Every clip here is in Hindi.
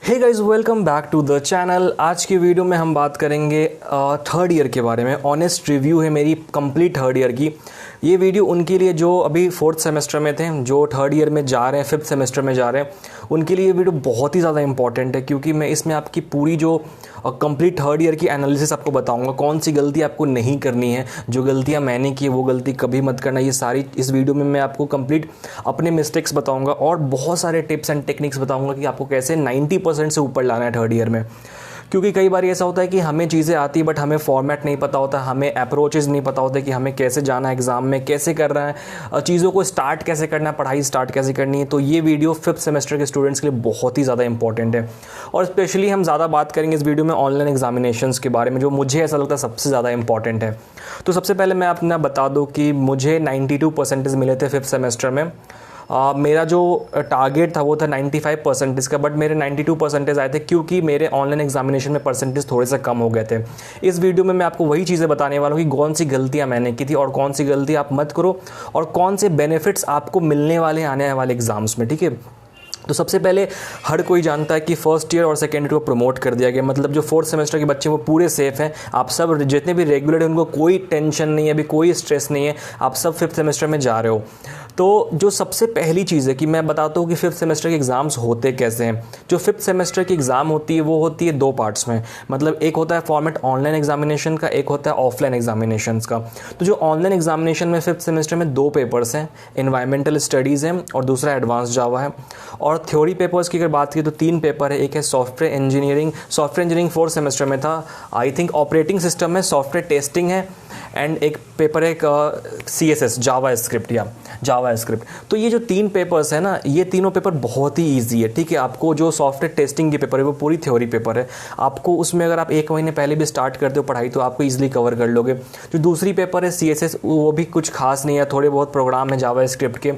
Hey guys, welcome back to the channel. आज की वीडियो में हम बात करेंगे थर्ड ईयर के बारे में। ऑनेस्ट रिव्यू है मेरी कंप्लीट थर्ड ईयर की। ये वीडियो उनके लिए जो अभी फोर्थ सेमेस्टर में थे, जो थर्ड ईयर में जा रहे हैं, फिफ्थ सेमेस्टर में जा रहे हैं, उनके लिए ये वीडियो बहुत ही ज़्यादा इंपॉर्टेंट है, क्योंकि मैं इसमें आपकी पूरी जो कंप्लीट थर्ड ईयर की एनालिसिस आपको बताऊंगा। कौन सी गलती आपको नहीं करनी है, जो गलतियां मैंने की वो गलती कभी मत करना। ये सारी इस वीडियो में मैं आपको कंप्लीट अपने मिस्टेक्स बताऊंगा और बहुत सारे टिप्स एंड टेक्निक्स बताऊंगा कि आपको कैसे 90% से ऊपर लाना है थर्ड ईयर में। क्योंकि कई बार ऐसा होता है कि हमें चीज़ें आती है बट हमें फॉर्मेट नहीं पता होता, हमें अप्रोचेज़ नहीं पता होता कि हमें कैसे जाना है एग्ज़ाम में, कैसे कर रहा है, चीज़ों को स्टार्ट कैसे करना है, पढ़ाई स्टार्ट कैसे करनी है। तो ये वीडियो फिफ्थ सेमेस्टर के स्टूडेंट्स के लिए बहुत ही ज़्यादा इंपॉर्टेंट है। और स्पेशली हम ज़्यादा बात करेंगे इस वीडियो में ऑनलाइन एग्जामिनेशंस के बारे में, जो मुझे ऐसा लगता है सबसे ज़्यादा इंपॉर्टेंट है। तो सबसे पहले मैं अपना बता दूँ कि मुझे 92% मिले थे फिफ्थ सेमेस्टर में। मेरा जो टारगेट था वो था 95% का, बट मेरे 92% आए थे, क्योंकि मेरे ऑनलाइन एग्जामिनेशन में परसेंटेज थोड़े से कम हो गए थे। इस वीडियो में मैं आपको वही चीज़ें बताने वाला हूँ कि कौन सी गलतियाँ मैंने की थी और कौन सी गलती आप मत करो, और कौन से बेनिफिट्स आपको मिलने वाले आने वाले एग्जाम्स में। ठीक है, तो सबसे पहले हर कोई जानता है कि फर्स्ट ईयर और सेकेंड ईयर को प्रमोट कर दिया गया, मतलब जो फोर्थ सेमेस्टर के बच्चे वो पूरे सेफ हैं। आप सब जितने भी रेगुलर हैं उनको कोई टेंशन नहीं है, अभी कोई स्ट्रेस नहीं है, आप सब फिफ्थ सेमेस्टर में जा रहे हो। तो जो सबसे पहली चीज़ है कि मैं बताता हूँ कि फिफ्थ सेमेस्टर के एग्ज़ाम्स होते कैसे हैं। जो फिफ्थ सेमेस्टर की एग्ज़ाम होती है वो होती है दो पार्ट्स में, मतलब एक होता है फॉर्मेट ऑनलाइन एग्जामिनेशन का, एक होता है ऑफलाइन एग्जामिनेशन का। तो जो ऑनलाइन एग्जामिनेशन में फिफ्थ सेमेस्टर में दो पेपर्स हैं, एनवायरमेंटल स्टडीज़ हैं और दूसरा एडवांस जावा है। और थ्योरी पेपर्स की अगर बात की तो तीन पेपर है। एक है सॉफ्टवेयर इंजीनियरिंग फोर्थ सेमेस्टर में था, आई थिंक ऑपरेटिंग सिस्टम है, सॉफ्टवेयर टेस्टिंग है, एंड एक पेपर है CSS जावा स्क्रिप्ट। तो ये जो तीन पेपर्स है ना, ये तीनों पेपर बहुत ही ईजी है। ठीक है, आपको जो सॉफ्टवेयर टेस्टिंग की पेपर है वो पूरी थ्योरी पेपर है। आपको उसमें अगर आप एक महीने पहले भी स्टार्ट करते हो पढ़ाई तो आपको ईजिली कवर कर लोगे। जो दूसरी पेपर है CSS, वो भी कुछ खास नहीं है, थोड़े बहुत प्रोग्राम है जावा स्क्रिप्ट के।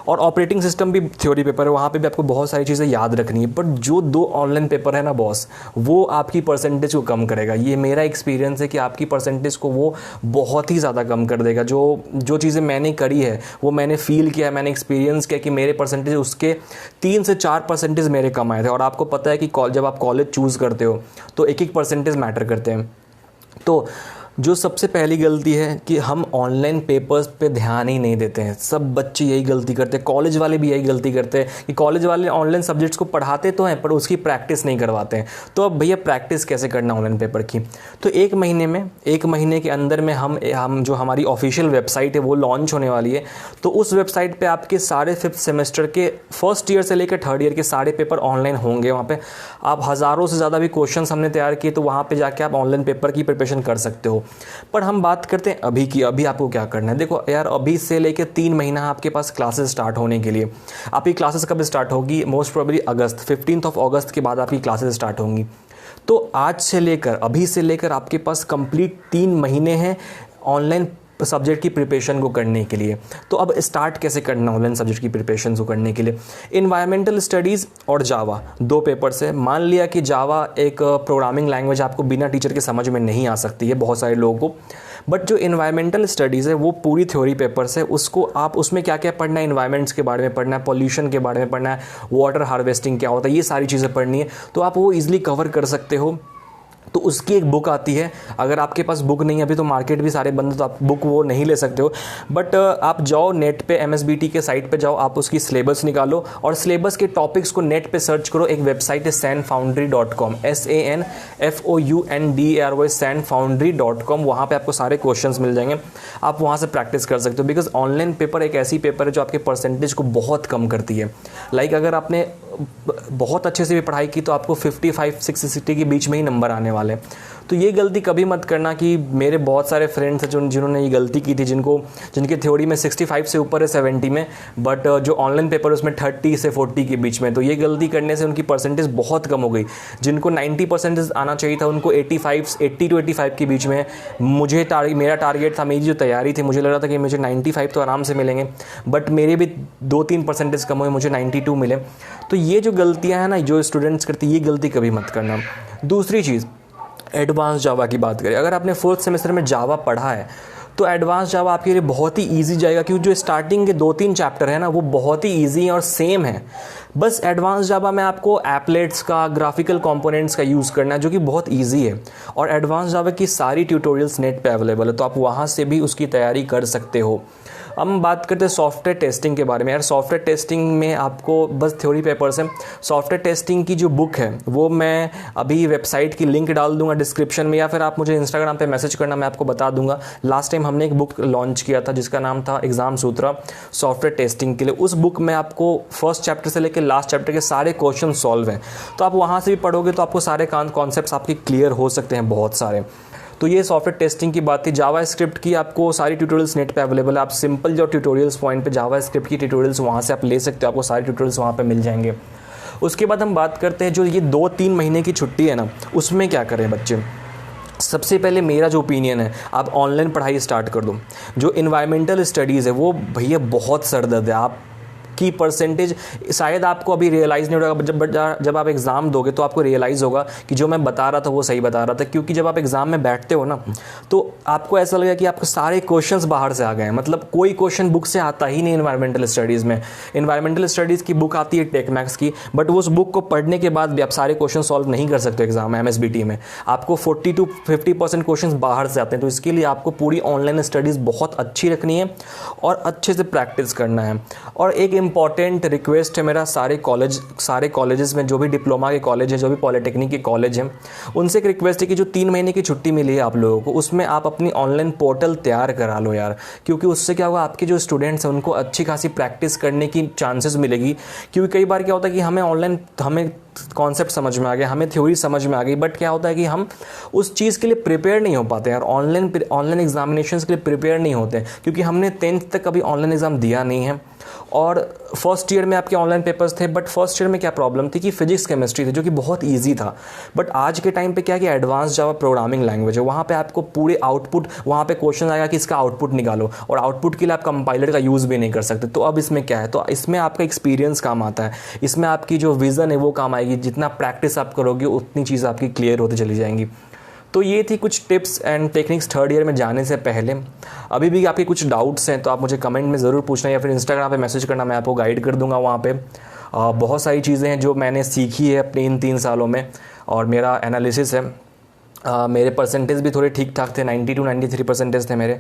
और ऑपरेटिंग सिस्टम भी थ्योरी पेपर है, वहाँ पे भी आपको बहुत सारी चीज़ें याद रखनी है। बट जो दो ऑनलाइन पेपर है ना बॉस, वो आपकी परसेंटेज को कम करेगा। ये मेरा एक्सपीरियंस है कि आपकी परसेंटेज को वो बहुत ही ज़्यादा कम कर देगा। जो चीज़ें मैंने करी है वो मैंने फील किया, मैंने एक्सपीरियंस किया कि मेरे परसेंटेज उसके 3 से 4% मेरे कम आए थे। और आपको पता है कि जब आप कॉलेज चूज़ करते हो तो एक परसेंटेज मैटर करते हैं। तो जो सबसे पहली गलती है कि हम ऑनलाइन पेपर्स पे ध्यान ही नहीं देते हैं। सब बच्चे यही गलती करते हैं, कॉलेज वाले भी यही गलती करते हैं कि कॉलेज वाले ऑनलाइन सब्जेक्ट्स को पढ़ाते तो हैं पर उसकी प्रैक्टिस नहीं करवाते हैं। तो अब भैया प्रैक्टिस कैसे करना ऑनलाइन पेपर की? तो एक महीने के अंदर में हम जो हमारी ऑफिशियल वेबसाइट है वो लॉन्च होने वाली है। तो उस वेबसाइट पर आपके सारे फिफ्थ सेमेस्टर के फर्स्ट ईयर से लेकर थर्ड ईयर के सारे पेपर ऑनलाइन होंगे। वहाँ पर आप हज़ारों से ज़्यादा भी क्वेश्चन हमने तैयार किए, तो वहाँ पर जाके आप ऑनलाइन पेपर की प्रिपरेशन कर सकते हो। पर हम बात करते हैं अभी की। अभी आपको क्या करना है? देखो यार, अभी से लेकर 3 महीना आपके पास क्लासेस स्टार्ट होने के लिए। आपकी क्लासेस कब स्टार्ट होगी? मोस्ट प्रोबेबली अगस्त, 15 अगस्त के बाद आपकी क्लासेस स्टार्ट होंगी। तो अभी से लेकर आपके पास कंप्लीट 3 महीने हैं ऑनलाइन सब्जेक्ट की प्रिपरेशन को करने के लिए। तो अब स्टार्ट कैसे करना ऑनलाइन सब्जेक्ट की प्रिपरेशन को करने के लिए? एनवायरमेंटल स्टडीज़ और जावा, दो पेपर्स है। मान लिया कि जावा एक प्रोग्रामिंग लैंग्वेज आपको बिना टीचर के समझ में नहीं आ सकती है बहुत सारे लोगों को, बट जो एनवायरमेंटल स्टडीज़ है वो पूरी थ्योरी पेपर्स है। उसको आप उसमें क्या क्या पढ़ना है, एनवायरमेंट्स के बारे में पढ़ना है, पॉल्यूशन के बारे में पढ़ना है, वाटर हार्वेस्टिंग क्या होता है, ये सारी चीज़ें पढ़नी है। तो आप वो ईजिली कवर कर सकते हो। तो उसकी एक बुक आती है। अगर आपके पास बुक नहीं है अभी, तो मार्केट भी सारे बंद, तो आप बुक वो नहीं ले सकते हो। बट आप जाओ नेट पे, MSBT के साइट पे जाओ, आप उसकी सिलेबस निकालो और सिलेबस के टॉपिक्स को नेट पे सर्च करो। एक वेबसाइट है sanfoundry.com, SANFOUNDRY, sanfoundry.com। वहाँ पे आपको सारे क्वेश्चंस मिल जाएंगे, आप वहाँ से प्रैक्टिस कर सकते हो। बिकॉज ऑनलाइन पेपर एक ऐसी पेपर है जो आपके परसेंटेज को बहुत कम करती है। लाइक अगर आपने बहुत अच्छे से भी पढ़ाई की तो आपको 55-60 के बीच में ही नंबर आने वाले हैं। तो ये गलती कभी मत करना। कि मेरे बहुत सारे फ्रेंड्स हैं जिन्होंने ये गलती की थी, जिनके थ्योरी में 65 से ऊपर है 70 में, बट जो ऑनलाइन पेपर उसमें 30 से 40 के बीच में। तो ये गलती करने से उनकी परसेंटेज बहुत कम हो गई। जिनको 90% आना चाहिए था उनको 80 to 85 के बीच में। मेरा टारगेट था, मेरी जो तैयारी थी, मुझे लग रहा था कि मुझे 95 तो आराम से मिलेंगे, बट मेरे भी 2-3% कम हुए, मुझे 92 मिले। तो ये जो गलतियाँ हैं ना जो स्टूडेंट्स करती है, ये गलती कभी मत करना। दूसरी चीज़, एडवांस जावा की बात करें। अगर आपने फोर्थ सेमेस्टर में जावा पढ़ा है तो एडवांस जावा आपके लिए बहुत ही ईजी जाएगा, क्योंकि जो स्टार्टिंग के 2-3 चैप्टर है ना वो बहुत ही ईजी हैं और सेम है। बस एडवांस जावा में आपको एप्लेट्स का, ग्राफिकल कंपोनेंट्स का यूज़ करना है, जो कि बहुत ईजी है। और एडवांस जावा की सारी ट्यूटोरियल्स नेट पे अवेलेबल है, तो आप वहाँ से भी उसकी तैयारी कर सकते हो। हम बात करते हैं सॉफ्टवेयर टेस्टिंग के बारे में। यार सॉफ्टवेयर टेस्टिंग में आपको बस थ्योरी पेपर्स हैं। सॉफ्टवेयर टेस्टिंग की जो बुक है वो मैं अभी वेबसाइट की लिंक डाल दूंगा डिस्क्रिप्शन में, या फिर आप मुझे इंस्टाग्राम पे मैसेज करना, मैं आपको बता दूंगा। लास्ट टाइम हमने एक बुक लॉन्च किया था जिसका नाम था एग्जाम सूत्रा सॉफ्टवेयर टेस्टिंग के लिए। उस बुक में आपको फर्स्ट चैप्टर से लेकर लास्ट चैप्टर के सारे क्वेश्चन सॉल्व हैं, तो आप वहाँ से भी पढ़ोगे तो आपको सारे कॉन्सेप्ट्स आपके क्लियर हो सकते हैं बहुत सारे। तो ये सॉफ्टवेयर टेस्टिंग की बात थी। जावा स्क्रिप्ट की आपको सारी ट्यूटोरियल्स नेट पे अवेलेबल है। आप सिंपल जो ट्यूटोरियल्स पॉइंट पे जावा स्क्रिप्ट की ट्यूटोरियल्स वहाँ से आप ले सकते हो, आपको सारे ट्यूटोरियल्स वहाँ पे मिल जाएंगे। उसके बाद हम बात करते हैं जो ये 2-3 महीने की छुट्टी है ना, उसमें क्या करें बच्चे। सबसे पहले मेरा जो ओपिनियन है, आप ऑनलाइन पढ़ाई स्टार्ट कर दो। जो इन्वायरमेंटल स्टडीज़ है वो भैया बहुत सरदर्द है। आप की परसेंटेज शायद आपको अभी रियलाइज़ नहीं होगा, जब आप एग्ज़ाम दोगे तो आपको रियलाइज़ होगा कि जो मैं बता रहा था वो सही बता रहा था। क्योंकि जब आप एग्ज़ाम में बैठते हो ना तो आपको ऐसा लगेगा कि आपके सारे क्वेश्चंस बाहर से आ गए हैं। मतलब कोई क्वेश्चन बुक से आता ही नहीं इन्वायरमेंटल स्टडीज़ में। इन्वायरमेंटल स्टडीज़ की बुक आती है टेकमैक्स की, बट उस बुक को पढ़ने के बाद भी आप सारे क्वेश्चन सॉल्व नहीं कर सकते एग्जाम में। MSBT में आपको 40-50% क्वेश्चन बाहर से आते हैं। तो इसके लिए आपको पूरी ऑनलाइन स्टडीज़ बहुत अच्छी रखनी है और अच्छे से प्रैक्टिस करना है। और एक इंपॉर्टेंट रिक्वेस्ट है मेरा सारे कॉलेजेस में, जो भी डिप्लोमा के कॉलेज हैं, जो भी पॉलिटेक्निक के कॉलेज हैं, उनसे एक रिक्वेस्ट है कि जो 3 महीने की छुट्टी मिली है आप लोगों को, उसमें आप अपनी ऑनलाइन पोर्टल तैयार करा लो यार। क्योंकि उससे क्या होगा, आपके जो स्टूडेंट्स हैं उनको अच्छी खासी प्रैक्टिस करने की चांसेस मिलेगी। क्योंकि कई बार क्या होता है कि हमें कॉन्सेप्ट समझ में आ गया, हमें थ्योरी समझ में आ गई, बट क्या होता है कि हम उस चीज़ के लिए प्रिपेयर नहीं हो पाते यार। ऑनलाइन एग्जामिनेशंस के लिए प्रिपेयर नहीं होते, क्योंकि हमने 10th तक कभी ऑनलाइन एग्ज़ाम दिया नहीं है। और फर्स्ट ईयर में आपके ऑनलाइन पेपर्स थे, बट फर्स्ट ईयर में क्या प्रॉब्लम थी कि फिजिक्स केमिस्ट्री थी, जो कि बहुत ईजी था। बट आज के टाइम पे क्या है कि एडवांस जावा प्रोग्रामिंग लैंग्वेज है, वहाँ पे आपको पूरे आउटपुट, वहाँ पे क्वेश्चन आएगा कि इसका आउटपुट निकालो, और आउटपुट के लिए आप कंपाइलर का यूज़ भी नहीं कर सकते। तो अब इसमें क्या है, तो इसमें आपका एक्सपीरियंस काम आता है, इसमें आपकी जो विज़न है वो काम आएगी। जितना प्रैक्टिस आप करोगे उतनी चीज़ आपकी क्लियर होती चली जाएंगी। तो ये थी कुछ tips and techniques third year में जाने से पहले। अभी भी आपके कुछ डाउट्स हैं तो आप मुझे कमेंट में ज़रूर पूछना, या फिर इंस्टाग्राम पे मैसेज करना, मैं आपको गाइड कर दूंगा वहाँ पे। बहुत सारी चीज़ें हैं जो मैंने सीखी है अपने इन 3 सालों में, और मेरा एनालिसिस है। मेरे परसेंटेज भी थोड़े ठीक ठाक थे, 92-93% थे मेरे।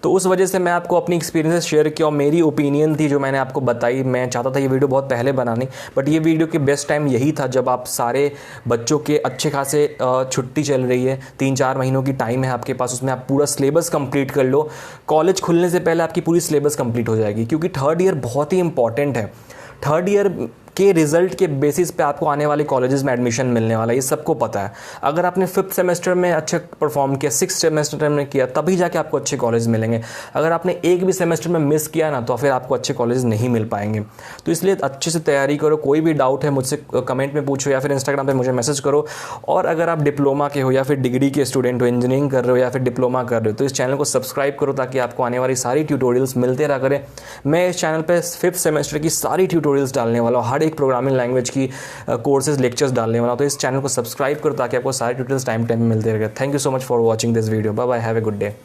तो उस वजह से मैं आपको अपनी एक्सपीरियंसेस शेयर किया, और मेरी ओपिनियन थी जो मैंने आपको बताई। मैं चाहता था ये वीडियो बहुत पहले बनानी, बट ये वीडियो के बेस्ट टाइम यही था जब आप सारे बच्चों के अच्छे खासे छुट्टी चल रही है, 3-4 महीनों की टाइम है आपके पास, उसमें आप पूरा सिलेबस कंप्लीट कर लो। कॉलेज खुलने से पहले आपकी पूरी सिलेबस कंप्लीट हो जाएगी, क्योंकि थर्ड ईयर बहुत ही इंपॉर्टेंट है। थर्ड ईयर के रिजल्ट के बेसिस पे आपको आने वाले कॉलेजेस में एडमिशन मिलने वाला है, ये सबको पता है। अगर आपने 5th सेमेस्टर में अच्छे परफॉर्म किया, 6th सेमेस्टर में किया, तभी जाके आपको अच्छे कॉलेज मिलेंगे। अगर आपने एक भी सेमेस्टर में मिस किया ना, तो फिर आपको अच्छे कॉलेज नहीं मिल पाएंगे। तो इसलिए अच्छे से तैयारी करो। कोई भी डाउट है मुझसे कमेंट में पूछो, या फिर इंस्टाग्राम पर मुझे मैसेज करो। और अगर आप डिप्लोमा के हो, या फिर डिग्री के स्टूडेंट हो, इंजीनियरिंग कर रहे हो, या फिर डिप्लोमा कर रहे हो, तो इस चैनल को सब्सक्राइब करो, ताकि आपको आने वाली सारी ट्यूटोरियल्स मिलते रहा करें। मैं इस चैनल पर 5th सेमेस्टर की सारी ट्यूटोरियल्स डालने वाला हूँ, हर एक प्रोग्रामिंग लैंग्वेज की कोर्सेज लेक्चर्स डालने वाला हूं। तो इस चैनल को सब्सक्राइब करो ताकि आपको सारे ट्यूटोरियल्स टाइम पे मिलते रहे। Thank you so much for watching this video. Bye bye, have a good day.